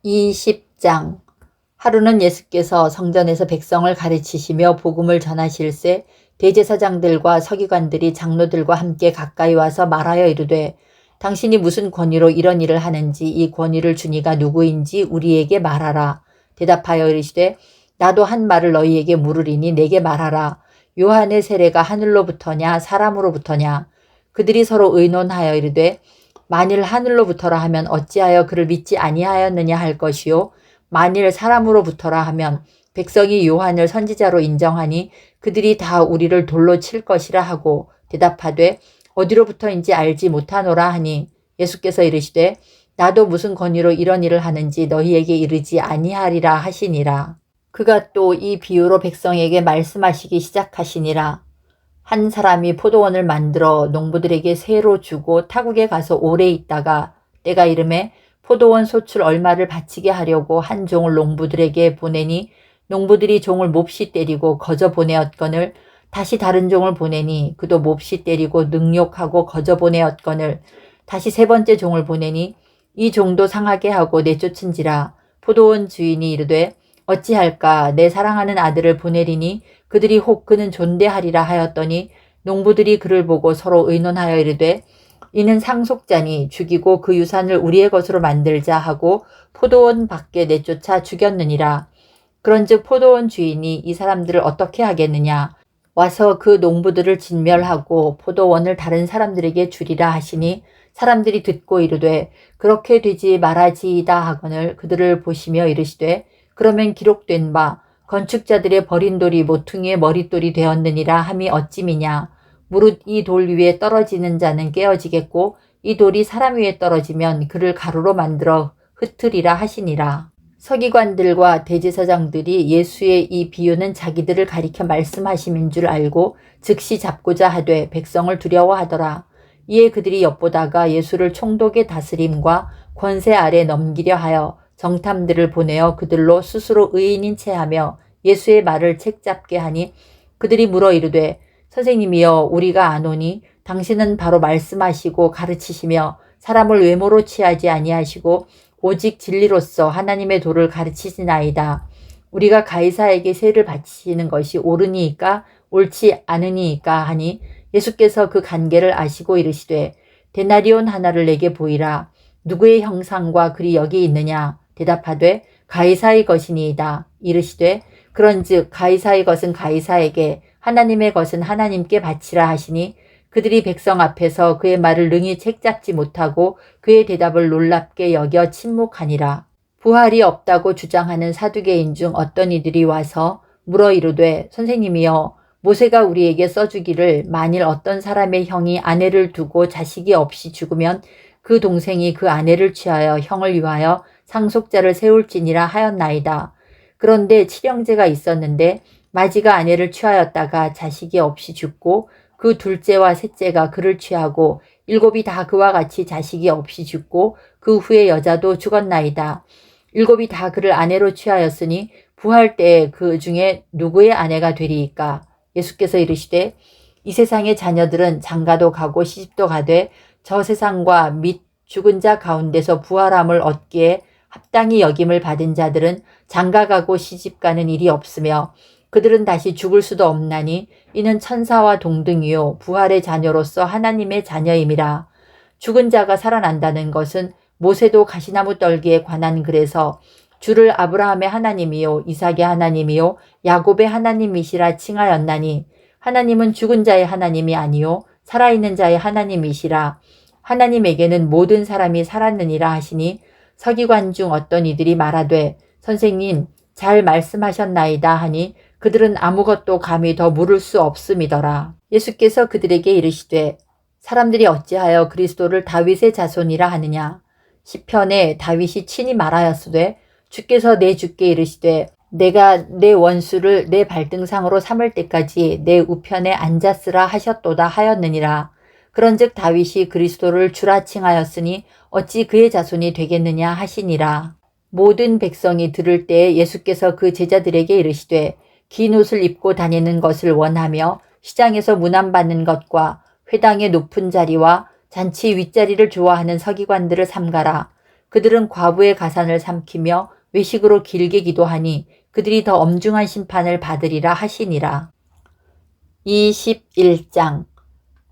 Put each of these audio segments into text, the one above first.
20장. 하루는 예수께서 성전에서 백성을 가르치시며 복음을 전하실새 대제사장들과 서기관들이 장로들과 함께 가까이 와서 말하여 이르되, 당신이 무슨 권위로 이런 일을 하는지 이 권위를 주니가 누구인지 우리에게 말하라. 대답하여 이르시되, 나도 한 말을 너희에게 물으리니 내게 말하라. 요한의 세례가 하늘로부터냐 사람으로부터냐? 그들이 서로 의논하여 이르되, 만일 하늘로부터라 하면 어찌하여 그를 믿지 아니하였느냐 할 것이요, 만일 사람으로부터라 하면 백성이 요한을 선지자로 인정하니 그들이 다 우리를 돌로 칠 것이라 하고 대답하되, 어디로부터인지 알지 못하노라 하니, 예수께서 이르시되, 나도 무슨 권위로 이런 일을 하는지 너희에게 이르지 아니하리라 하시니라. 그가 또 이 비유로 백성에게 말씀하시기 시작하시니라. 한 사람이 포도원을 만들어 농부들에게 세로 주고 타국에 가서 오래 있다가 때가 이름에 포도원 소출 얼마를 바치게 하려고 한 종을 농부들에게 보내니, 농부들이 종을 몹시 때리고 거저 보내었거늘 다시 다른 종을 보내니 그도 몹시 때리고 능욕하고 거저 보내었거늘 다시 세 번째 종을 보내니 이 종도 상하게 하고 내쫓은지라. 포도원 주인이 이르되, 어찌할까? 내 사랑하는 아들을 보내리니 그들이 혹 그는 존대하리라 하였더니, 농부들이 그를 보고 서로 의논하여 이르되, 이는 상속자니 죽이고 그 유산을 우리의 것으로 만들자 하고 포도원 밖에 내쫓아 죽였느니라. 그런즉 포도원 주인이 이 사람들을 어떻게 하겠느냐? 와서 그 농부들을 진멸하고 포도원을 다른 사람들에게 주리라 하시니, 사람들이 듣고 이르되, 그렇게 되지 말아지이다 하거늘 그들을 보시며 이르시되, 그러면 기록된 바 건축자들의 버린 돌이 모퉁이의 머릿돌이 되었느니라 함이 어찌미냐? 무릇 이 돌 위에 떨어지는 자는 깨어지겠고 이 돌이 사람 위에 떨어지면 그를 가루로 만들어 흩으리라 하시니라. 서기관들과 대제사장들이 예수의 이 비유는 자기들을 가리켜 말씀하심인 줄 알고 즉시 잡고자 하되 백성을 두려워하더라. 이에 그들이 엿보다가 예수를 총독의 다스림과 권세 아래 넘기려 하여 정탐들을 보내어 그들로 스스로 의인인 채 하며 예수의 말을 책잡게 하니, 그들이 물어 이르되, 선생님이여, 우리가 아노니 당신은 바로 말씀하시고 가르치시며 사람을 외모로 취하지 아니하시고 오직 진리로서 하나님의 도를 가르치시나이다. 우리가 가이사에게 세를 바치시는 것이 옳으니이까 옳지 않으니이까 하니, 예수께서 그 관계를 아시고 이르시되, 데나리온 하나를 내게 보이라. 누구의 형상과 글이 여기 있느냐? 대답하되, 가이사의 것이니이다. 이르시되, 그런즉 가이사의 것은 가이사에게, 하나님의 것은 하나님께 바치라 하시니, 그들이 백성 앞에서 그의 말을 능히 책잡지 못하고 그의 대답을 놀랍게 여겨 침묵하니라. 부활이 없다고 주장하는 사두개인 중 어떤 이들이 와서 물어 이르되, 선생님이여, 모세가 우리에게 써주기를 만일 어떤 사람의 형이 아내를 두고 자식이 없이 죽으면 그 동생이 그 아내를 취하여 형을 위하여 상속자를 세울지니라 하였나이다. 그런데 칠형제가 있었는데 마지가 아내를 취하였다가 자식이 없이 죽고 그 둘째와 셋째가 그를 취하고 일곱이 다 그와 같이 자식이 없이 죽고 그 후에 여자도 죽었나이다. 일곱이 다 그를 아내로 취하였으니 부활 때에 그 중에 누구의 아내가 되리이까? 예수께서 이르시되, 이 세상의 자녀들은 장가도 가고 시집도 가되 저 세상과 및 죽은 자 가운데서 부활함을 얻기에 합당히 여김을 받은 자들은 장가가고 시집가는 일이 없으며 그들은 다시 죽을 수도 없나니, 이는 천사와 동등이요 부활의 자녀로서 하나님의 자녀임이라. 죽은 자가 살아난다는 것은 모세도 가시나무 떨기에 관한 글에서 주를 아브라함의 하나님이요 이삭의 하나님이요 야곱의 하나님이시라 칭하였나니, 하나님은 죽은 자의 하나님이 아니요 살아있는 자의 하나님이시라. 하나님에게는 모든 사람이 살았느니라 하시니, 서기관 중 어떤 이들이 말하되, 선생님 잘 말씀하셨나이다 하니, 그들은 아무것도 감히 더 물을 수 없음이더라. 예수께서 그들에게 이르시되, 사람들이 어찌하여 그리스도를 다윗의 자손이라 하느냐? 시편에 다윗이 친히 말하였으되, 주께서 내 주께 이르시되, 내가 내 원수를 내 발등상으로 삼을 때까지 내 우편에 앉았으라 하셨도다 하였느니라. 그런즉 다윗이 그리스도를 주라 칭하였으니 어찌 그의 자손이 되겠느냐 하시니라. 모든 백성이 들을 때에 예수께서 그 제자들에게 이르시되, 긴 옷을 입고 다니는 것을 원하며 시장에서 문안받는 것과 회당의 높은 자리와 잔치 윗자리를 좋아하는 서기관들을 삼가라. 그들은 과부의 가산을 삼키며 외식으로 길게 기도하니 그들이 더 엄중한 심판을 받으리라 하시니라. 21장.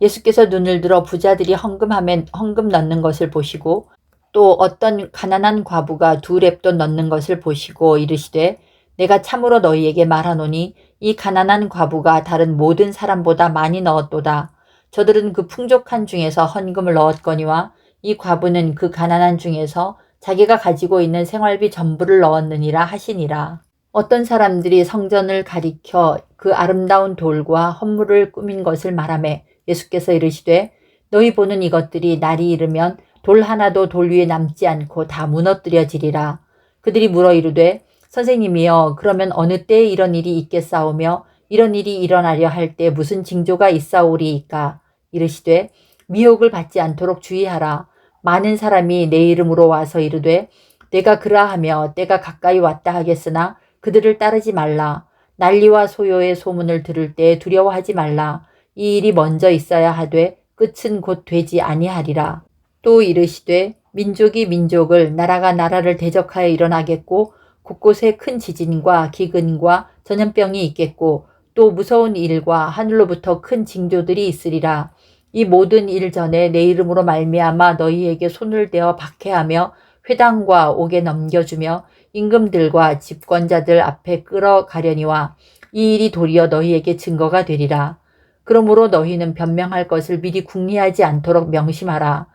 예수께서 눈을 들어 부자들이 헌금하면 헌금 넣는 것을 보시고 또 어떤 가난한 과부가 2렙돈 넣는 것을 보시고 이르시되 내가 참으로 너희에게 말하노니 이 가난한 과부가 다른 모든 사람보다 많이 넣었도다. 저들은 그 풍족한 중에서 헌금을 넣었거니와 이 과부는 그 가난한 중에서 자기가 가지고 있는 생활비 전부를 넣었느니라 하시니라. 어떤 사람들이 성전을 가리켜 그 아름다운 돌과 헌물을 꾸민 것을 말하매 예수께서 이르시되 너희 보는 이것들이 날이 이르면 돌 하나도 돌 위에 남지 않고 다 무너뜨려지리라. 그들이 물어 이르되 선생님이여 그러면 어느 때에 이런 일이 있겠사오며 이런 일이 일어나려 할 때 무슨 징조가 있사오리이까. 이르시되 미혹을 받지 않도록 주의하라. 많은 사람이 내 이름으로 와서 이르되 내가 그라하며 때가 가까이 왔다 하겠으나 그들을 따르지 말라. 난리와 소요의 소문을 들을 때 두려워하지 말라. 이 일이 먼저 있어야 하되 끝은 곧 되지 아니하리라. 또 이르시되 민족이 민족을 나라가 나라를 대적하여 일어나겠고 곳곳에 큰 지진과 기근과 전염병이 있겠고 또 무서운 일과 하늘로부터 큰 징조들이 있으리라. 이 모든 일 전에 내 이름으로 말미암아 너희에게 손을 대어 박해하며 회당과 옥에 넘겨주며 임금들과 집권자들 앞에 끌어가려니와 이 일이 도리어 너희에게 증거가 되리라. 그러므로 너희는 변명할 것을 미리 궁리하지 않도록 명심하라.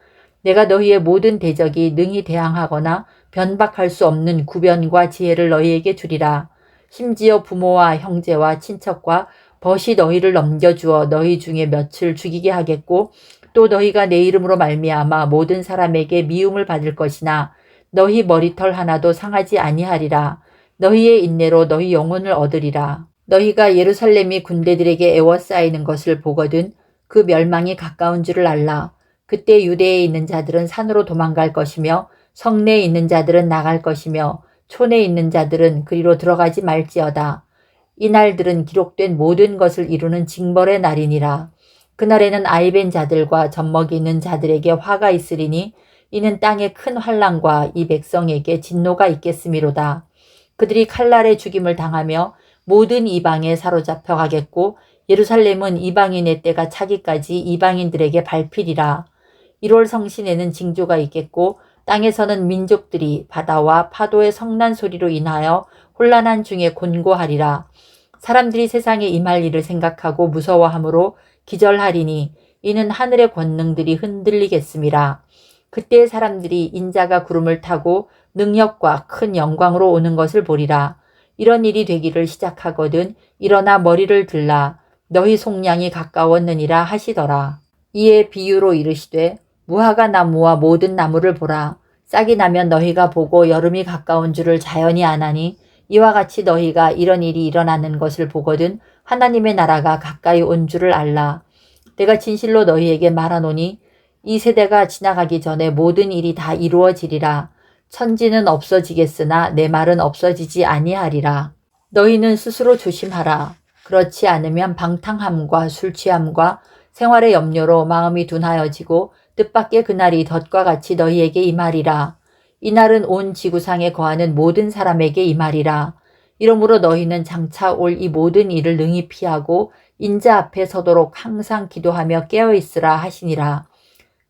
내가 너희의 모든 대적이 능히 대항하거나 변박할 수 없는 구변과 지혜를 너희에게 주리라. 심지어 부모와 형제와 친척과 벗이 너희를 넘겨주어 너희 중에 몇을 죽이게 하겠고 또 너희가 내 이름으로 말미암아 모든 사람에게 미움을 받을 것이나 너희 머리털 하나도 상하지 아니하리라. 너희의 인내로 너희 영혼을 얻으리라. 너희가 예루살렘이 군대들에게 에워싸이는 것을 보거든 그 멸망이 가까운 줄을 알라. 그때 유대에 있는 자들은 산으로 도망갈 것이며 성내에 있는 자들은 나갈 것이며 촌에 있는 자들은 그리로 들어가지 말지어다. 이 날들은 기록된 모든 것을 이루는 징벌의 날이니라. 그날에는 아이벤 자들과 젖먹이는 자들에게 화가 있으리니 이는 땅에 큰 환난과 이 백성에게 진노가 있겠음이로다. 그들이 칼날에 죽임을 당하며 모든 이방에 사로잡혀 가겠고 예루살렘은 이방인의 때가 차기까지 이방인들에게 밟히리라. 1월 성신에는 징조가 있겠고 땅에서는 민족들이 바다와 파도의 성난 소리로 인하여 혼란한 중에 곤고하리라. 사람들이 세상에 임할 일을 생각하고 무서워하므로 기절하리니 이는 하늘의 권능들이 흔들리겠음이라. 그때 사람들이 인자가 구름을 타고 능력과 큰 영광으로 오는 것을 보리라. 이런 일이 되기를 시작하거든 일어나 머리를 들라. 너희 속량이 가까웠느니라 하시더라. 이에 비유로 이르시되 무화과 나무와 모든 나무를 보라. 싹이 나면 너희가 보고 여름이 가까운 줄을 자연히 아나니 이와 같이 너희가 이런 일이 일어나는 것을 보거든 하나님의 나라가 가까이 온 줄을 알라. 내가 진실로 너희에게 말하노니 이 세대가 지나가기 전에 모든 일이 다 이루어지리라. 천지는 없어지겠으나 내 말은 없어지지 아니하리라. 너희는 스스로 조심하라. 그렇지 않으면 방탕함과 술취함과 생활의 염려로 마음이 둔하여지고 뜻밖의 그날이 덫과 같이 너희에게 임하리라. 이날은 온 지구상에 거하는 모든 사람에게 임하리라. 이러므로 너희는 장차 올 이 모든 일을 능히 피하고 인자 앞에 서도록 항상 기도하며 깨어있으라 하시니라.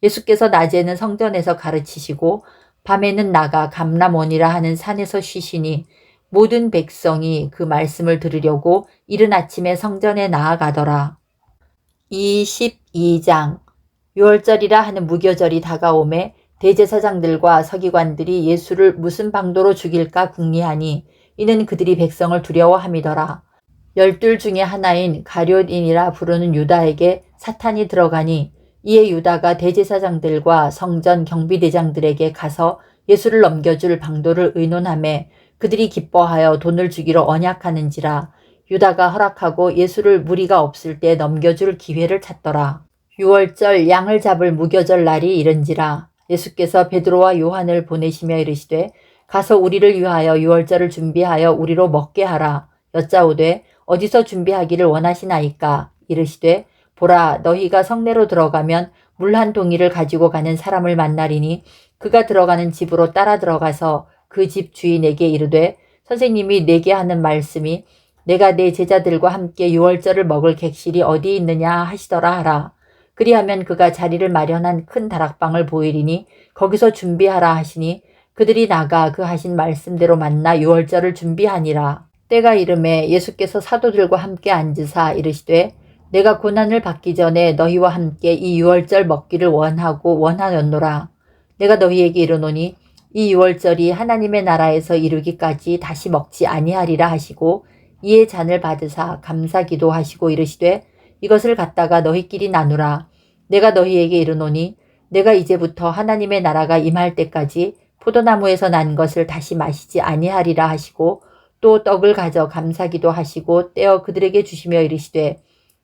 예수께서 낮에는 성전에서 가르치시고 밤에는 나가 감람원이라 하는 산에서 쉬시니 모든 백성이 그 말씀을 들으려고 이른 아침에 성전에 나아가더라. 22장. 유월절이라 하는 무교절이 다가오매 대제사장들과 서기관들이 예수를 무슨 방도로 죽일까 궁리하니 이는 그들이 백성을 두려워함이더라. 12 중에 하나인 가룟인이라 부르는 유다에게 사탄이 들어가니 이에 유다가 대제사장들과 성전 경비대장들에게 가서 예수를 넘겨줄 방도를 의논하매 그들이 기뻐하여 돈을 주기로 언약하는지라. 유다가 허락하고 예수를 무리가 없을 때 넘겨줄 기회를 찾더라. 유월절 양을 잡을 무교절 날이 이른지라. 예수께서 베드로와 요한을 보내시며 이르시되 가서 우리를 위하여 유월절을 준비하여 우리로 먹게 하라. 여짜오되 어디서 준비하기를 원하시나이까. 이르시되 보라 너희가 성내로 들어가면 물 한 동이를 가지고 가는 사람을 만나리니 그가 들어가는 집으로 따라 들어가서 그 집 주인에게 이르되 선생님이 내게 하는 말씀이 내가 내 제자들과 함께 유월절을 먹을 객실이 어디 있느냐 하시더라 하라. 그리하면 그가 자리를 마련한 큰 다락방을 보이리니 거기서 준비하라 하시니 그들이 나가 그 하신 말씀대로 만나 유월절을 준비하니라. 때가 이름에 예수께서 사도들과 함께 앉으사 이르시되 내가 고난을 받기 전에 너희와 함께 이 유월절 먹기를 원하고 원하였노라. 내가 너희에게 이르노니 이 유월절이 하나님의 나라에서 이르기까지 다시 먹지 아니하리라 하시고 이에 잔을 받으사 감사기도 하시고 이르시되 이것을 갖다가 너희끼리 나누라. 내가 너희에게 이르노니 내가 이제부터 하나님의 나라가 임할 때까지 포도나무에서 난 것을 다시 마시지 아니하리라 하시고 또 떡을 가져 감사기도 하시고 떼어 그들에게 주시며 이르시되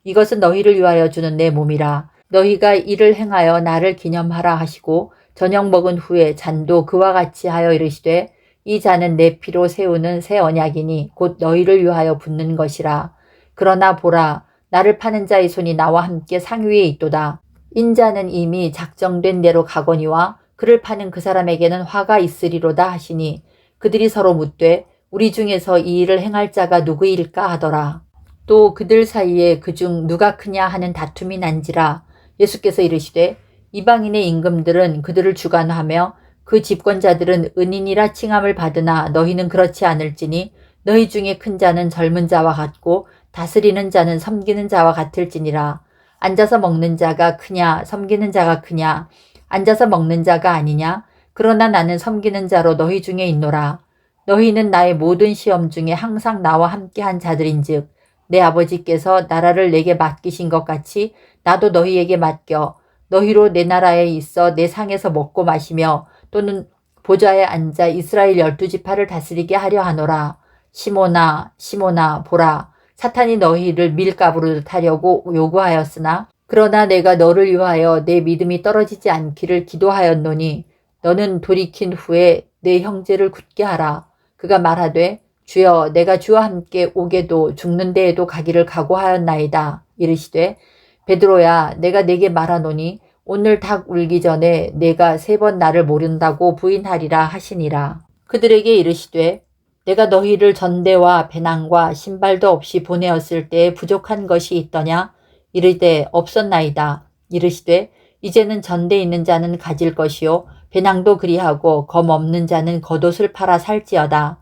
이것은 너희를 위하여 주는 내 몸이라. 너희가 이를 행하여 나를 기념하라 하시고 저녁 먹은 후에 잔도 그와 같이 하여 이르시되 이 잔은 내 피로 세우는 새 언약이니 곧 너희를 위하여 붓는 것이라. 그러나 보라 나를 파는 자의 손이 나와 함께 상위에 있도다. 인자는 이미 작정된 대로 가거니와 그를 파는 그 사람에게는 화가 있으리로다 하시니 그들이 서로 묻되 우리 중에서 이 일을 행할 자가 누구일까 하더라. 또 그들 사이에 그중 누가 크냐 하는 다툼이 난지라. 예수께서 이르시되 이방인의 임금들은 그들을 주관하며 그 집권자들은 은인이라 칭함을 받으나 너희는 그렇지 않을지니 너희 중에 큰 자는 젊은 자와 같고 다스리는 자는 섬기는 자와 같을지니라. 앉아서 먹는 자가 크냐 섬기는 자가 크냐 앉아서 먹는 자가 아니냐 그러나 나는 섬기는 자로 너희 중에 있노라. 너희는 나의 모든 시험 중에 항상 나와 함께한 자들인즉 내 아버지께서 나라를 내게 맡기신 것 같이 나도 너희에게 맡겨 너희로 내 나라에 있어 내 상에서 먹고 마시며 또는 보좌에 앉아 이스라엘 12지파를 다스리게 하려 하노라. 시몬아 시몬아 보라 사탄이 너희를 밀가부로 타려고 요구하였으나 그러나 내가 너를 위하여 내 믿음이 떨어지지 않기를 기도하였노니 너는 돌이킨 후에 내 형제를 굳게 하라. 그가 말하되 주여 내가 주와 함께 오게도 죽는 데에도 가기를 각오하였나이다. 이르시되 베드로야 내가 내게 말하노니 오늘 닭 울기 전에 내가 3번 나를 모른다고 부인하리라 하시니라. 그들에게 이르시되 내가 너희를 전대와 배낭과 신발도 없이 보내었을 때에 부족한 것이 있더냐? 이르되 없었나이다. 이르시되 이제는 전대 있는 자는 가질 것이요 배낭도 그리하고 검 없는 자는 겉옷을 팔아 살지어다.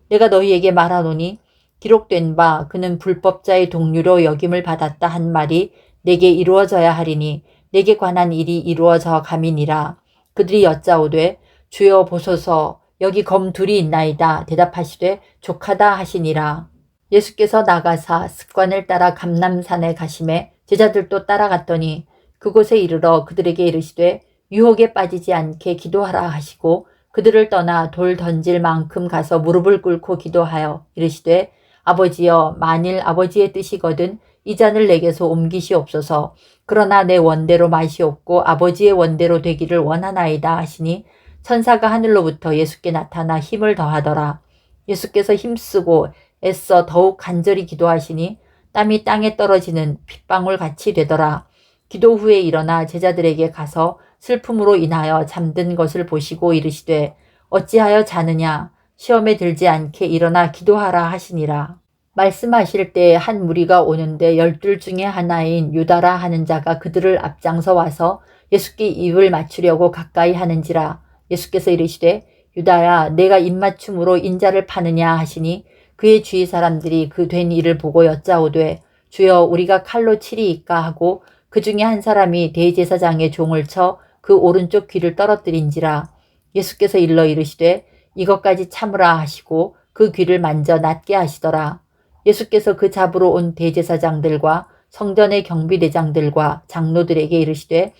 내가 너희에게 말하노니 기록된 바 그는 불법자의 동류로 역임을 받았다 한 말이 내게 이루어져야 하리니 내게 관한 일이 이루어져 감이니라. 그들이 여짜오되 주여 보소서 여기 검 둘이 있나이다. 대답하시되 족하다 하시니라. 예수께서 나가사 습관을 따라 감람산에 가심에 제자들도 따라갔더니 그곳에 이르러 그들에게 이르시되 유혹에 빠지지 않게 기도하라 하시고 그들을 떠나 돌 던질 만큼 가서 무릎을 꿇고 기도하여 이르시되 아버지여 만일 아버지의 뜻이거든 이 잔을 내게서 옮기시옵소서. 그러나 내 원대로 마시옵고 아버지의 원대로 되기를 원하나이다 하시니 천사가 하늘로부터 예수께 나타나 힘을 더하더라. 예수께서 힘쓰고 애써 더욱 간절히 기도하시니 땀이 땅에 떨어지는 핏방울 같이 되더라. 기도 후에 일어나 제자들에게 가서 슬픔으로 인하여 잠든 것을 보시고 이르시되 어찌하여 자느냐 시험에 들지 않게 일어나 기도하라 하시니라. 말씀하실 때 한 무리가 오는데 12 중에 하나인 유다라 하는 자가 그들을 앞장서 와서 예수께 입을 맞추려고 가까이 하는지라. 예수께서 이르시되 유다야 내가 입맞춤으로 인자를 파느냐 하시니 그의 주위 사람들이 그 된 일을 보고 여짜오되 주여 우리가 칼로 치리이까 하고 그 중에 한 사람이 대제사장의 종을 쳐 그 오른쪽 귀를 떨어뜨린지라. 예수께서 일러 이르시되 이것까지 참으라 하시고 그 귀를 만져 낫게 하시더라. 예수께서 그 잡으러 온 대제사장들과 성전의 경비대장들과 장로들에게 이르시되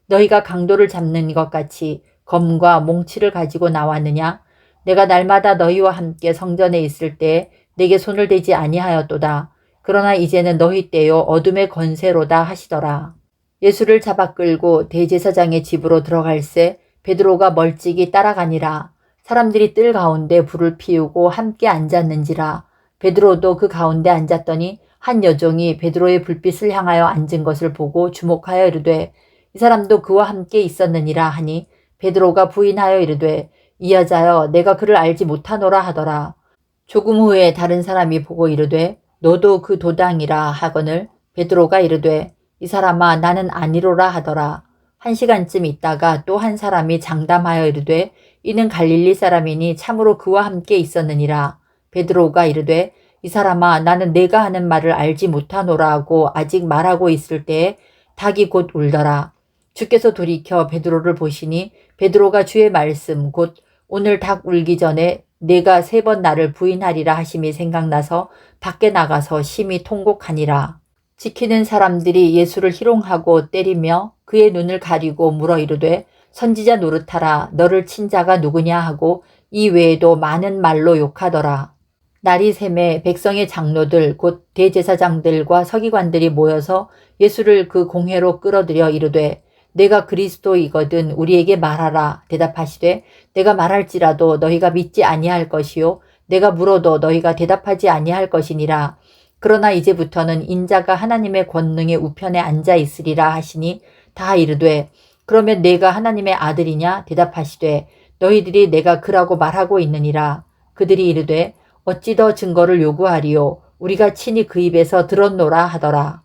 너희가 강도를 잡는 것 같이 검과 몽치를 가지고 나왔느냐? 내가 날마다 너희와 함께 성전에 있을 때 내게 손을 대지 아니하였도다. 그러나 이제는 너희 때요 어둠의 권세로다 하시더라. 예수를 잡아 끌고 대제사장의 집으로 들어갈새 베드로가 멀찍이 따라가니라. 사람들이 뜰 가운데 불을 피우고 함께 앉았는지라. 베드로도 그 가운데 앉았더니 한 여종이 베드로의 불빛을 향하여 앉은 것을 보고 주목하여 이르되 이 사람도 그와 함께 있었느니라 하니 베드로가 부인하여 이르되 이 여자여 내가 그를 알지 못하노라 하더라. 조금 후에 다른 사람이 보고 이르되 너도 그 도당이라 하거늘 베드로가 이르되 이 사람아 나는 아니로라 하더라. 1시간쯤 있다가 또 한 사람이 장담하여 이르되 이는 갈릴리 사람이니 참으로 그와 함께 있었느니라. 베드로가 이르되 이 사람아 나는 내가 하는 말을 알지 못하노라 하고 아직 말하고 있을 때에 닭이 곧 울더라. 주께서 돌이켜 베드로를 보시니 베드로가 주의 말씀 곧 오늘 닭 울기 전에 내가 3번 나를 부인하리라 하심이 생각나서 밖에 나가서 심히 통곡하니라. 지키는 사람들이 예수를 희롱하고 때리며 그의 눈을 가리고 물어 이르되 선지자 노릇하라 너를 친 자가 누구냐 하고 이 외에도 많은 말로 욕하더라. 날이 새매 백성의 장로들 곧 대제사장들과 서기관들이 모여서 예수를 그 공회로 끌어들여 이르되 내가 그리스도이거든 우리에게 말하라 대답하시되 내가 말할지라도 너희가 믿지 아니할 것이요 내가 물어도 너희가 대답하지 아니할 것이니라. 그러나 이제부터는 인자가 하나님의 권능의 우편에 앉아 있으리라 하시니 다 이르되 그러면 내가 하나님의 아들이냐 대답하시되 너희들이 내가 그라고 말하고 있느니라. 그들이 이르되 어찌 더 증거를 요구하리요 우리가 친히 그 입에서 들었노라 하더라.